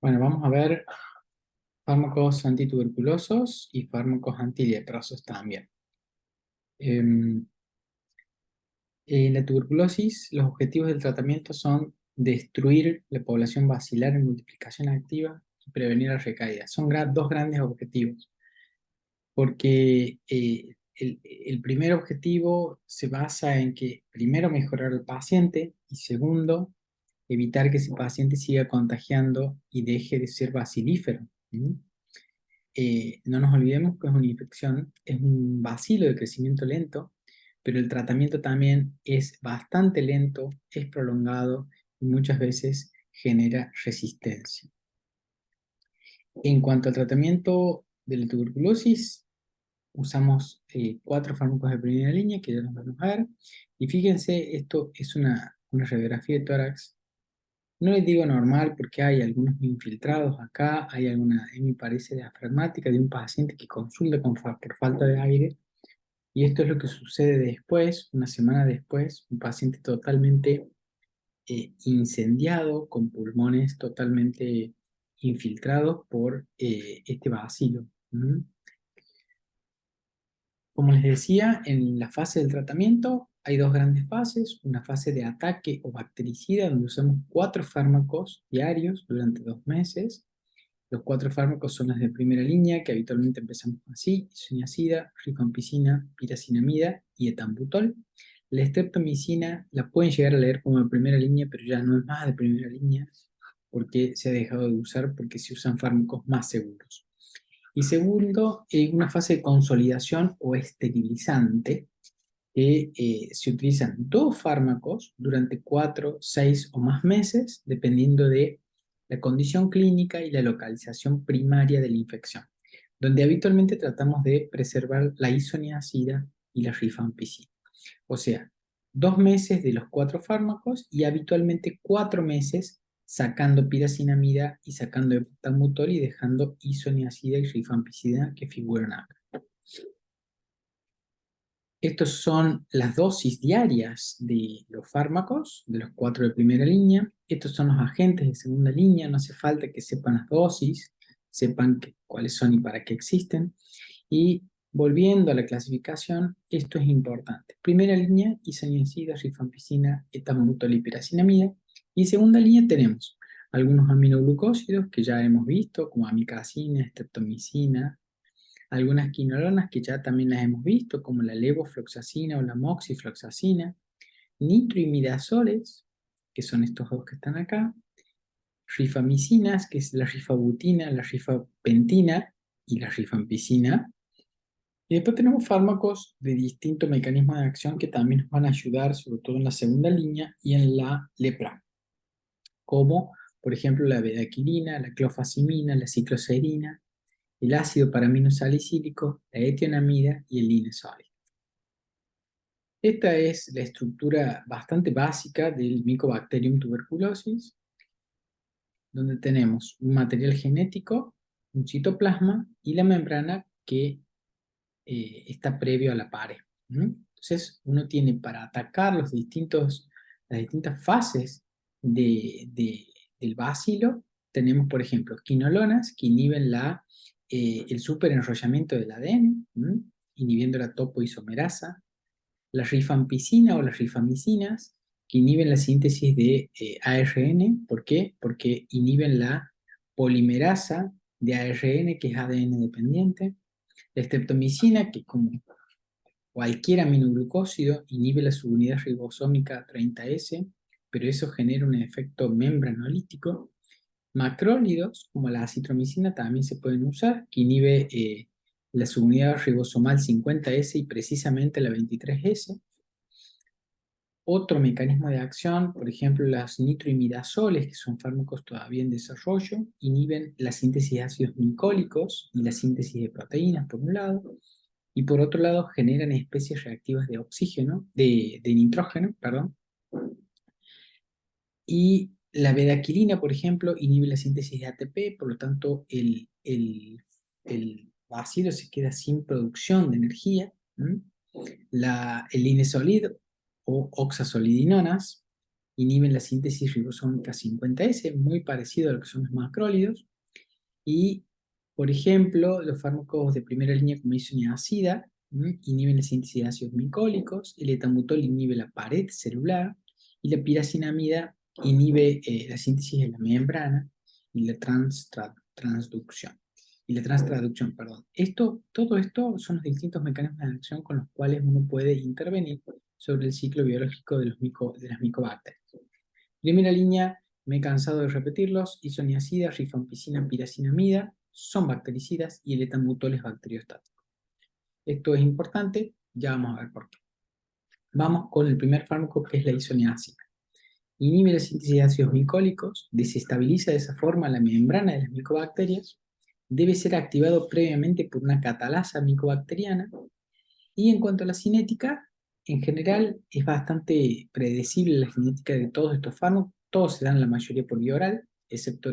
Bueno, vamos a ver fármacos antituberculosos y fármacos antileprosos también. En la tuberculosis, los objetivos del tratamiento son destruir la población bacilar en multiplicación activa y prevenir la recaída. Son dos grandes objetivos, porque el primer objetivo se basa en que, primero, mejorar al paciente y segundo, evitar que ese paciente siga contagiando y deje de ser bacilífero. ¿Mm? No nos olvidemos que es una infección, es un bacilo de crecimiento lento, pero el tratamiento también es bastante lento, es prolongado y muchas veces genera resistencia. En cuanto al tratamiento de la tuberculosis, usamos 4 fármacos de primera línea que ya los vamos a ver. Y fíjense, esto es una radiografía de tórax. No les digo normal porque hay algunos infiltrados acá, hay alguna, me parece, diafragmática de un paciente que consulta por falta de aire. Y esto es lo que sucede después, una semana después, un paciente totalmente incendiado, con pulmones totalmente infiltrados por este bacilo. ¿Mm? Como les decía, en la fase del tratamiento hay dos grandes fases, una fase de ataque o bactericida, donde usamos 4 fármacos diarios durante 2 meses. Los 4 fármacos son los de primera línea, que habitualmente empezamos así: isoniazida, rifampicina, piracinamida y etambutol. La streptomicina la pueden llegar a leer como de primera línea, pero ya no es más de primera línea, porque se ha dejado de usar, porque se usan fármacos más seguros. Y segundo, una fase de consolidación o esterilizante, que se utilizan 2 fármacos durante 4, 6 o más meses, dependiendo de la condición clínica y la localización primaria de la infección, donde habitualmente tratamos de preservar la isoniazida y la rifampicina. O sea, 2 meses de los 4 fármacos y habitualmente 4 meses sacando piracinamida y sacando eputambutol y dejando isoniazida y rifampicina que figuran acá. Estas son las dosis diarias de los fármacos, de los 4 de primera línea. Estos son los agentes de segunda línea. No hace falta que sepan las dosis, sepan cuáles son y para qué existen. Y volviendo a la clasificación, esto es importante. Primera línea, isoniazida, rifampicina, etambutol y piracinamida. Y segunda línea tenemos algunos aminoglucósidos que ya hemos visto, como amicacina, streptomicina, algunas quinolonas que ya también las hemos visto, como la levofloxacina o la moxifloxacina, nitroimidazoles, que son estos dos que están acá, rifamicinas, que es la rifabutina, la rifapentina y la rifampicina. Y después tenemos fármacos de distinto mecanismo de acción que también nos van a ayudar, sobre todo en la segunda línea y en la lepra, como por ejemplo la bedaquilina, la clofazimina, la cicloserina, el ácido paraminosalicílico, la etionamida y el linosol. Esta es la estructura bastante básica del Mycobacterium tuberculosis, donde tenemos un material genético, un citoplasma y la membrana que está previo a la pared. Entonces, uno tiene para atacar las distintas fases del bacilo, tenemos, por ejemplo, quinolonas que inhiben el superenrollamiento del ADN, inhibiendo la topoisomerasa, la rifampicina o las rifamicinas, que inhiben la síntesis de ARN. ¿Por qué? Porque inhiben la polimerasa de ARN, que es ADN dependiente. La streptomicina, que como cualquier aminoglucósido inhibe la subunidad ribosómica 30S, pero eso genera un efecto membranolítico. Macrólidos, como la acitromicina, también se pueden usar, que inhibe la subunidad ribosomal 50S y precisamente la 23S. Otro mecanismo de acción, por ejemplo, las nitroimidazoles, que son fármacos todavía en desarrollo, inhiben la síntesis de ácidos glicólicos y la síntesis de proteínas, por un lado, y por otro lado generan especies reactivas de oxígeno, de nitrógeno, perdón. Y la bedaquilina, por ejemplo, inhibe la síntesis de ATP, por lo tanto el bacilo se queda sin producción de energía. El linesolid o oxazolidinonas inhiben la síntesis ribosómica 50S, muy parecido a lo que son los macrólidos. Y, por ejemplo, los fármacos de primera línea como isoniazida inhiben la síntesis de ácidos micólicos, el etambutol inhibe la pared celular y la piracinamida inhibe la síntesis de la membrana y la transducción. Y la transtraducción, perdón. Todo esto son los distintos mecanismos de acción con los cuales uno puede intervenir sobre el ciclo biológico de de las micobacterias. Primera línea, me he cansado de repetirlos: isoniazida, rifampicina, piracinamida son bactericidas y el etambutol es bacteriostático. Esto es importante, ya vamos a ver por qué. Vamos con el primer fármaco, que es la isoniazida. Inhibe la síntesis de ácidos micólicos, desestabiliza de esa forma la membrana de las micobacterias, debe ser activado previamente por una catalasa micobacteriana, y en cuanto a la cinética, en general es bastante predecible la cinética de todos estos fármacos. Todos se dan la mayoría por vía oral, excepto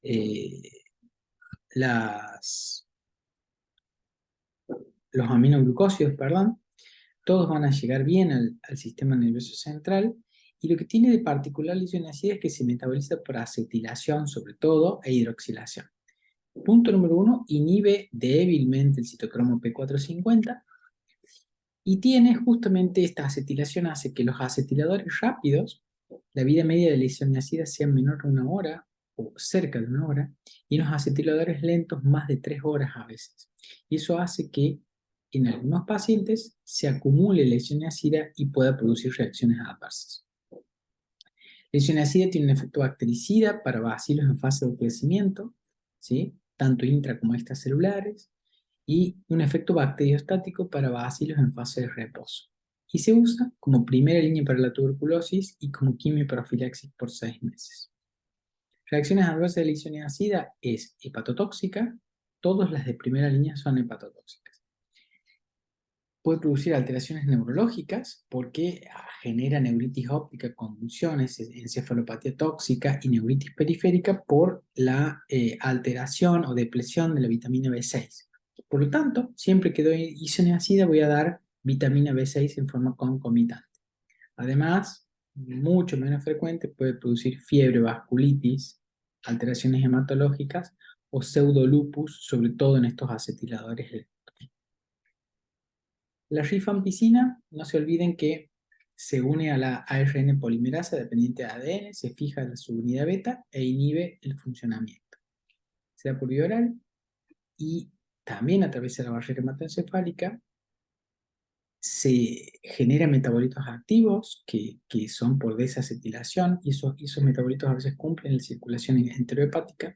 eh, las, los aminoglucósidos, perdón. Todos van a llegar bien al sistema nervioso central, y lo que tiene de particular la isoniazida es que se metaboliza por acetilación sobre todo e hidroxilación. Punto número 1, inhibe débilmente el citocromo P450, y tiene justamente esta acetilación, hace que los acetiladores rápidos, la vida media de la isoniazida sea menor a 1 hora o cerca de 1 hora, y los acetiladores lentos más de 3 horas a veces. Y eso hace que en algunos pacientes se acumule la isoniazida y pueda producir reacciones adversas. La isoniazida tiene un efecto bactericida para bacilos en fase de crecimiento, ¿sí? Tanto intra como extracelulares, y un efecto bacteriostático para bacilos en fase de reposo. Y se usa como primera línea para la tuberculosis y como quimioprofilaxis por 6 meses. Reacciones adversas de la isoniazida es hepatotóxica. Todas las de primera línea son hepatotóxicas. Puede producir alteraciones neurológicas porque genera neuritis óptica, convulsiones, encefalopatía tóxica y neuritis periférica por la alteración o depresión de la vitamina B6. Por lo tanto, siempre que doy isoniazida voy a dar vitamina B6 en forma concomitante. Además, mucho menos frecuente, puede producir fiebre, vasculitis, alteraciones hematológicas o pseudolupus, sobre todo en estos acetiladores. La rifampicina, no se olviden que se une a la ARN polimerasa dependiente de ADN, se fija en la subunidad beta e inhibe el funcionamiento. Se da por vía oral y también a través de la barrera hematoencefálica. Se generan metabolitos activos que son por desacetilación, y esos metabolitos a veces cumplen la circulación enterohepática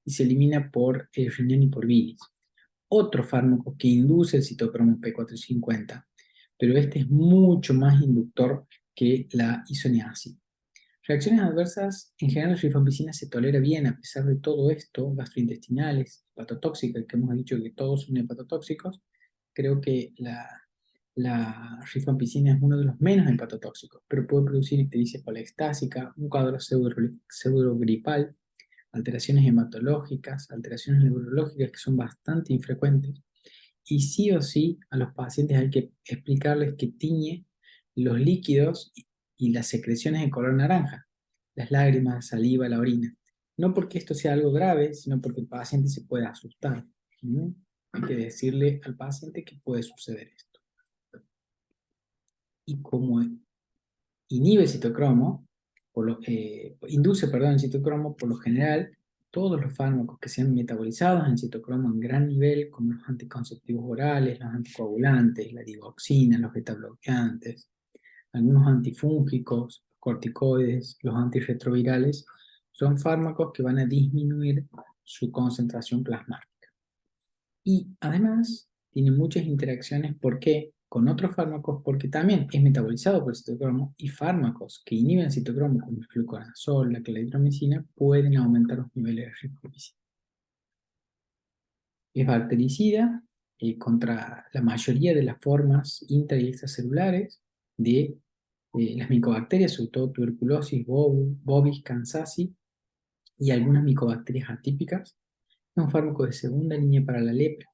y se elimina por riñón y por bilis. Otro fármaco que induce el citocromo P450, pero este es mucho más inductor que la isoniazida. Reacciones adversas: en general la rifampicina se tolera bien a pesar de todo esto, gastrointestinales, hepatotóxicas, que hemos dicho que todos son hepatotóxicos. Creo que la rifampicina es uno de los menos hepatotóxicos, pero puede producir ictericia cholestásica, un cuadro pseudogripal, alteraciones hematológicas, alteraciones neurológicas que son bastante infrecuentes. Y sí o sí a los pacientes hay que explicarles que tiñe los líquidos y las secreciones de color naranja, las lágrimas, la saliva, la orina. No porque esto sea algo grave, sino porque el paciente se puede asustar. Hay que decirle al paciente que puede suceder esto. Y como inhibe el citocromo, induce, perdón, el citocromo, por lo general, todos los fármacos que sean metabolizados en citocromo en gran nivel, como los anticonceptivos orales, los anticoagulantes, la digoxina, los betabloqueantes, algunos antifúngicos, corticoides, los antirretrovirales, son fármacos que van a disminuir su concentración plasmática. Y además tiene muchas interacciones. ¿Por qué? Con otros fármacos, porque también es metabolizado por el citocromo, y fármacos que inhiben el citocromo, como el fluconazol, la claritromicina, pueden aumentar los niveles de rifampicina. Es bactericida contra la mayoría de las formas intra y extracelulares de las micobacterias, sobre todo tuberculosis, bovis, kansasi y algunas micobacterias atípicas. Es un fármaco de segunda línea para la lepra.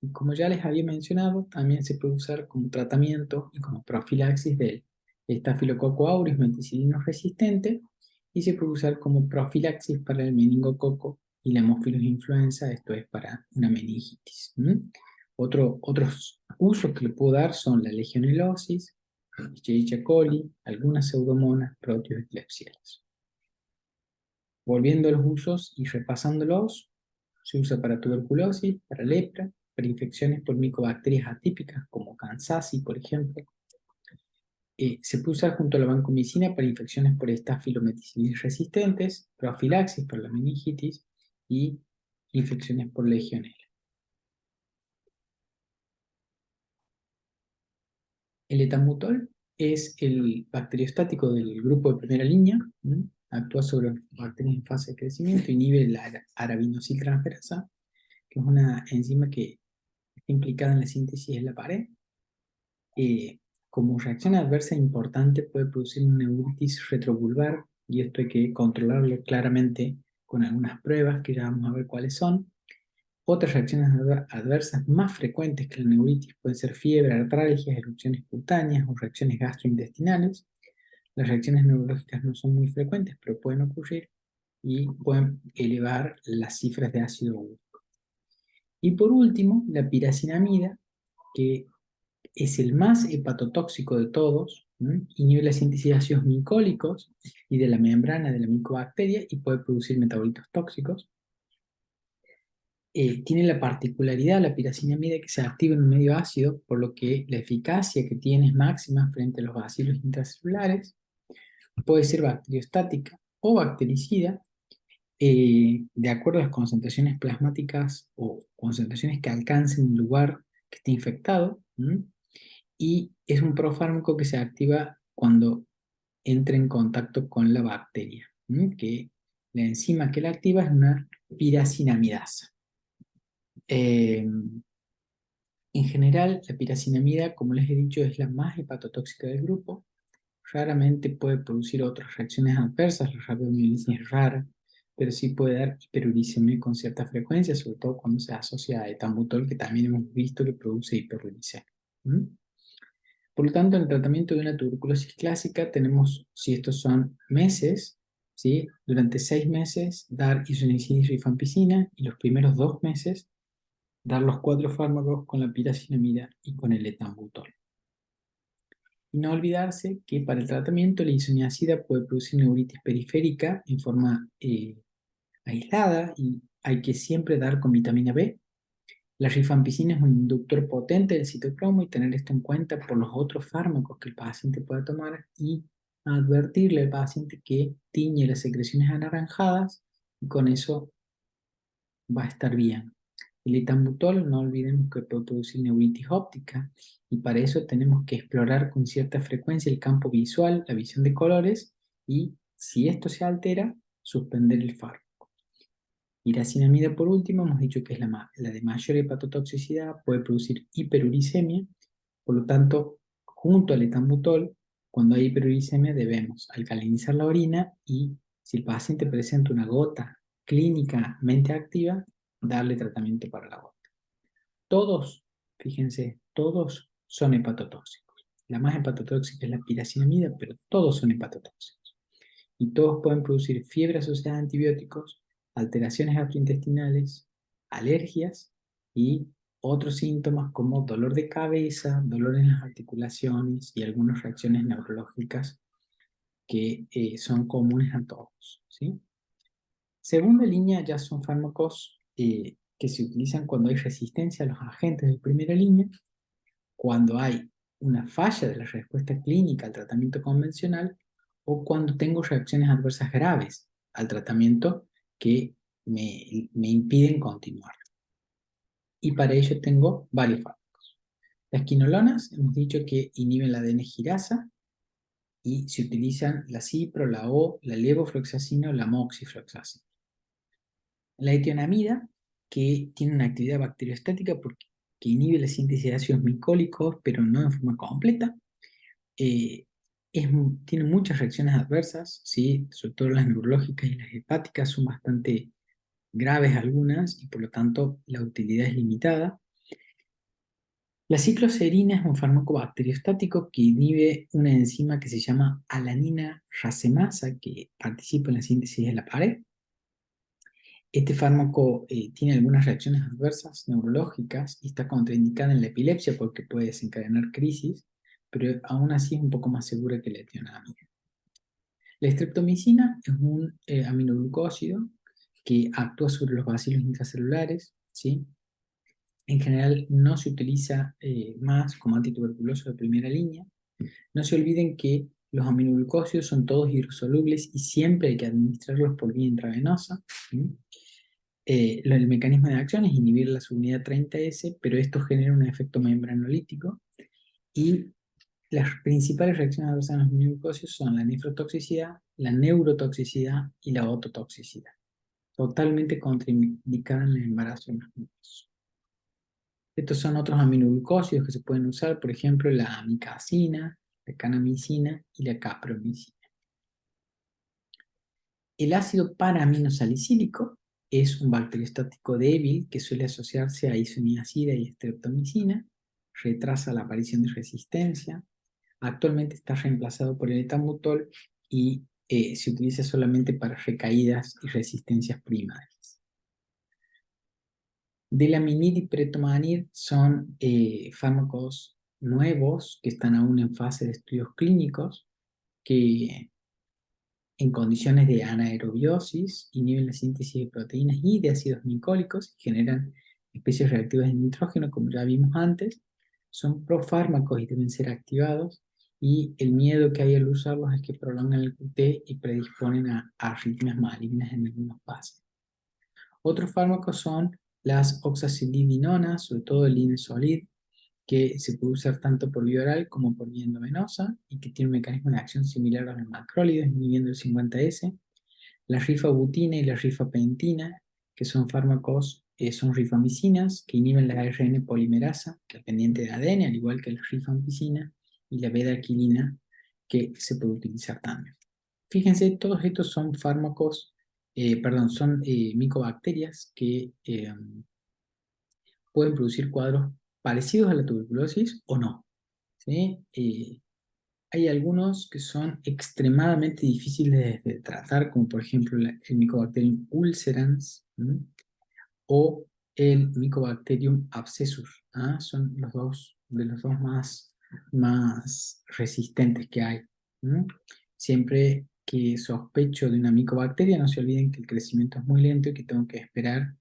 Y como ya les había mencionado, también se puede usar como tratamiento y como profilaxis del Estafilococo aureus meticilino resistente, y se puede usar como profilaxis para el meningococo y la Haemophilus influenza, esto es para una meningitis. Otros usos que le puedo dar son la legionelosis, Escherichia coli, algunas pseudomonas, proteus y klebsiella. Volviendo a los usos y repasándolos, se usa para tuberculosis, para lepra, para infecciones por micobacterias atípicas como Kansasi, por ejemplo. Se puede usar junto a la vancomicina para infecciones por estafilometicilin resistentes, profilaxis por la meningitis y infecciones por legionela. El etambutol es el bacteriostático del grupo de primera línea, actúa sobre bacterias en fase de crecimiento, inhibe la arabinosiltransferasa, que es una enzima que está implicada en la síntesis de la pared. Como reacción adversa importante puede producir una neuritis retrovulvar, y esto hay que controlarlo claramente con algunas pruebas que ya vamos a ver cuáles son. Otras reacciones adversas más frecuentes que la neuritis pueden ser fiebre, artralgias, erupciones cutáneas o reacciones gastrointestinales. Las reacciones neurológicas no son muy frecuentes, pero pueden ocurrir y pueden elevar las cifras de ácido úrico. Y por último, la piracinamida, que es el más hepatotóxico de todos, inhibe la síntesis de ácidos micólicos y de la membrana de la micobacteria y puede producir metabolitos tóxicos. Tiene la particularidad, la piracinamida, que se activa en un medio ácido, por lo que la eficacia que tiene es máxima frente a los bacilos intracelulares. Puede ser bacteriostática o bactericida, de acuerdo a las concentraciones plasmáticas o concentraciones que alcancen el lugar que esté infectado. Y es un profármaco que se activa cuando entra en contacto con la bacteria, que la enzima que la activa es una piracinamidasa. En general, la piracinamida, como les he dicho, es la más hepatotóxica del grupo. Raramente puede producir otras reacciones adversas, la rabdomiolisis es rara, pero sí puede dar hiperuricemia con cierta frecuencia, sobre todo cuando se asocia a etambutol, que también hemos visto que produce hiperuricemia. Por lo tanto, en el tratamiento de una tuberculosis clásica tenemos, si estos son meses, ¿sí? Durante 6 meses dar isoniazida y rifampicina, y los primeros 2 meses dar los 4 fármacos con la piracinamida y con el etambutol. Y no olvidarse que para el tratamiento la isoniazida puede producir neuritis periférica en forma aislada, y hay que siempre dar con vitamina B. La rifampicina es un inductor potente del citocromo, y tener esto en cuenta por los otros fármacos que el paciente pueda tomar, y advertirle al paciente que tiñe las secreciones anaranjadas, y con eso va a estar bien. El etambutol, no olvidemos que puede producir neuritis óptica, y para eso tenemos que explorar con cierta frecuencia el campo visual, la visión de colores, y si esto se altera, suspender el fármaco. Iracinamida, por último, hemos dicho que es la de mayor hepatotoxicidad, puede producir hiperuricemia, por lo tanto, junto al etambutol, cuando hay hiperuricemia debemos alcalinizar la orina, y si el paciente presenta una gota clínicamente activa, darle tratamiento para la gota. Todos, fíjense, todos son hepatotóxicos. La más hepatotóxica es la piracinamida, pero todos son hepatotóxicos. Y todos pueden producir fiebre asociada a antibióticos, alteraciones gastrointestinales, alergias y otros síntomas como dolor de cabeza, dolor en las articulaciones y algunas reacciones neurológicas que son comunes a todos, ¿sí? Segunda línea ya son fármacos que se utilizan cuando hay resistencia a los agentes de primera línea, cuando hay una falla de la respuesta clínica al tratamiento convencional, o cuando tengo reacciones adversas graves al tratamiento que me impiden continuar. Y para ello tengo varios fármacos. Las quinolonas, hemos dicho que inhiben la ADN girasa, y se utilizan la cipro, la O, la levofloxacina o la moxifloxacina. La etionamida, que tiene una actividad bacteriostática porque inhibe la síntesis de ácidos micólicos, pero no en forma completa. Tiene muchas reacciones adversas, ¿sí? Sobre todo las neurológicas y las hepáticas son bastante graves algunas, y por lo tanto la utilidad es limitada. La cicloserina es un fármaco bacteriostático que inhibe una enzima que se llama alanina racemasa, que participa en la síntesis de la pared. Este fármaco tiene algunas reacciones adversas neurológicas y está contraindicada en la epilepsia porque puede desencadenar crisis, pero aún así es un poco más segura que la etionamida. La streptomicina es un aminoglucósido que actúa sobre los bacilos intracelulares, ¿sí? En general no se utiliza más como antituberculoso de primera línea. No se olviden que los aminoglucósidos son todos hidrosolubles y siempre hay que administrarlos por vía intravenosa, ¿sí? El mecanismo de acción es inhibir la subunidad 30S, pero esto genera un efecto membranolítico y las principales reacciones adversas en los aminoglucósidos son la nefrotoxicidad, la neurotoxicidad y la ototoxicidad, totalmente contraindicadas en el embarazo en los niños. Estos son otros aminoglucósidos que se pueden usar, por ejemplo, la amicacina, la canamicina y la capromicina. El ácido paraaminosalicílico es un bacteriostático débil que suele asociarse a isoniazida y streptomicina, retrasa la aparición de resistencia. Actualmente está reemplazado por el etambutol y se utiliza solamente para recaídas y resistencias primarias. Delaminid y pretomanid son fármacos nuevos que están aún en fase de estudios clínicos que en condiciones de anaerobiosis inhiben la síntesis de proteínas y de ácidos glicólicos y generan especies reactivas de nitrógeno, como ya vimos antes. Son profármacos y deben ser activados, y el miedo que hay al usarlos es que prolongan el QT y predisponen a arritmias malignas en algunos pacientes. Otros fármacos son las oxazolidinonas, sobre todo el linezolid, que se puede usar tanto por vía oral como por vía endovenosa y que tiene un mecanismo de acción similar a los macrólidos, inhibiendo el 50S. La rifabutina y la rifapentina, que son fármacos, son rifamicinas que inhiben la ARN polimerasa, dependiente de ADN, al igual que la rifampicina y la beta-arquilina, que se puede utilizar también. Fíjense, todos estos son fármacos, son micobacterias que pueden producir cuadros parecidos a la tuberculosis o no, ¿sí? Hay algunos que son extremadamente difíciles de tratar, como por ejemplo el Mycobacterium ulcerans, ¿m? O el Mycobacterium abscessus, ¿ah? Son los dos de los dos más resistentes que hay. ¿M? Siempre que sospecho de una micobacteria, no se olviden que el crecimiento es muy lento y que tengo que esperar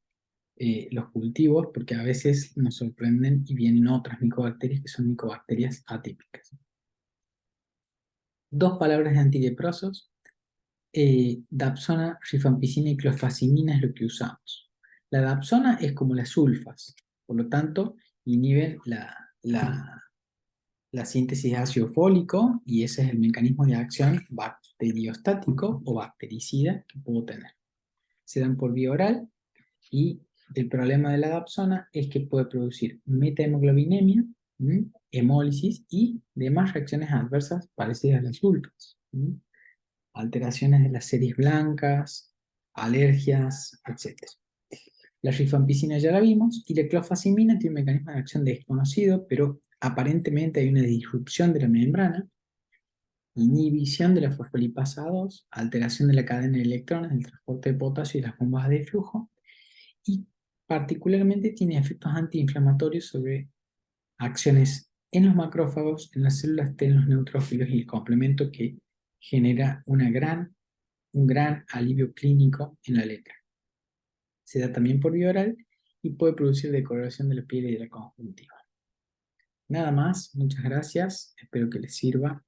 los cultivos, porque a veces nos sorprenden y vienen otras micobacterias que son micobacterias atípicas. Dos palabras de antidepresivos: dapsona, rifampicina y clofazimina es lo que usamos. La dapsona es como las sulfas, por lo tanto, inhiben la síntesis de ácido fólico y ese es el mecanismo de acción bacteriostático o bactericida que puedo tener. Se dan por vía oral y el problema de la dapsona es que puede producir metahemoglobinemia, hemólisis y demás reacciones adversas parecidas a las sulfas. Alteraciones de las series blancas, alergias, etc. La rifampicina ya la vimos, y la clofazimina tiene un mecanismo de acción desconocido, pero aparentemente hay una disrupción de la membrana, inhibición de la fosfolipasa 2, alteración de la cadena de electrones, del transporte de potasio y las bombas de flujo, y particularmente tiene efectos antiinflamatorios sobre acciones en los macrófagos, en las células T, en los neutrófilos, y el complemento que genera un gran alivio clínico en la letra. Se da también por vía oral y puede producir decoloración de la piel y de la conjuntiva. Nada más, muchas gracias, espero que les sirva.